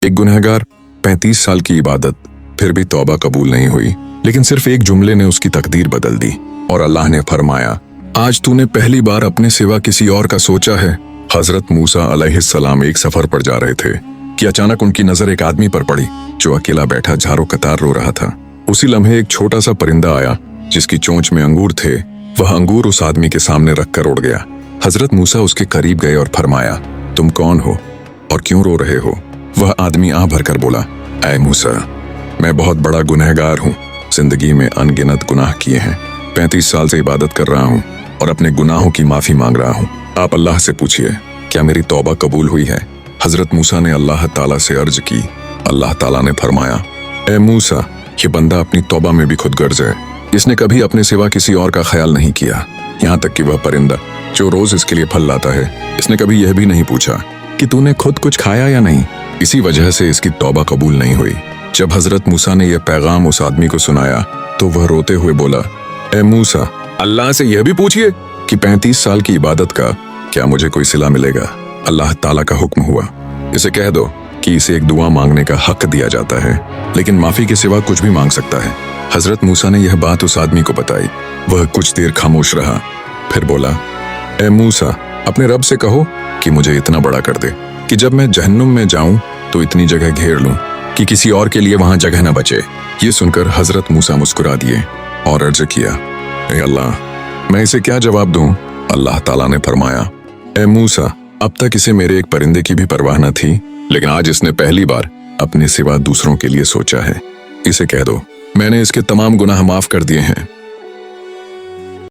एक गुनहगार 35 साल की इबादत, फिर भी तौबा कबूल नहीं हुई। लेकिन सिर्फ एक जुमले ने उसकी तकदीर बदल दी और अल्लाह ने फरमाया, आज तूने पहली बार अपने सिवा किसी और का सोचा है। हजरत मूसा अलैहिस्सलाम एक सफर पर जा रहे थे कि अचानक उनकी नजर एक आदमी पर पड़ी जो अकेला बैठा झारो कतार रो रहा था। उसी लम्हे एक छोटा सा परिंदा आया जिसकी चोंच में अंगूर थे। वह अंगूर उस आदमी के सामने रखकर उड़ गया। हजरत मूसा उसके करीब गए और फरमाया, तुम कौन हो और क्यों रो रहे हो? वह आदमी आह भरकर बोला, ऐ मूसा, मैं बहुत बड़ा गुनहगार हूँ। जिंदगी में अनगिनत गुनाह किए हैं। 35 साल से इबादत कर रहा हूँ और अपने गुनाहों की माफी मांग रहा हूँ। आप अल्लाह से पूछिए, क्या मेरी तौबा कबूल हुई है? हजरत मूसा ने अल्लाह ताला से अर्ज की। अल्लाह ताला ने फरमाया, ए मूसा, ये बंदा अपनी तौबा में भी खुद गर्ज है। इसने कभी अपने सिवा किसी और का ख्याल नहीं किया। यहाँ तक कि वह परिंदा जो रोज इसके लिए फल लाता है, इसने कभी यह भी नहीं पूछा कि तूने खुद कुछ खाया या नहीं। इसी वजह से इसकी तौबा कबूल नहीं हुई। जब हजरत मूसा ने यह पैगाम उस आदमी को सुनाया तो वह रोते हुए बोला, ए मूसा, अल्लाह से यह भी पूछिए कि 35 साल की इबादत का क्या मुझे कोई सिला मिलेगा? अल्लाह ताला का हुक्म हुआ, इसे कह दो कि इसे एक दुआ मांगने का हक दिया जाता है, लेकिन माफी के सिवा कुछ भी मांग सकता है। हजरत मूसा ने यह बात उस आदमी को बताई। वह कुछ देर खामोश रहा, फिर बोला, ए मूसा, अपने रब से कहो कि मुझे इतना बड़ा कर दे कि जब मैं जहन्नुम में जाऊं तो इतनी जगह घेर लूं कि किसी और के लिए वहां जगह न बचे। ये सुनकर हजरत मूसा मुस्कुरा दिए और अर्ज किया, ए अल्लाह, मैं इसे क्या जवाब दूं? अल्लाह ताला ने फरमाया, ए मूसा, अब तक इसे मेरे एक परिंदे की भी परवाह न थी, लेकिन आज इसने पहली बार अपने सिवा दूसरों के लिए सोचा है। इसे कह दो मैंने इसके तमाम गुनाह माफ कर दिए हैं।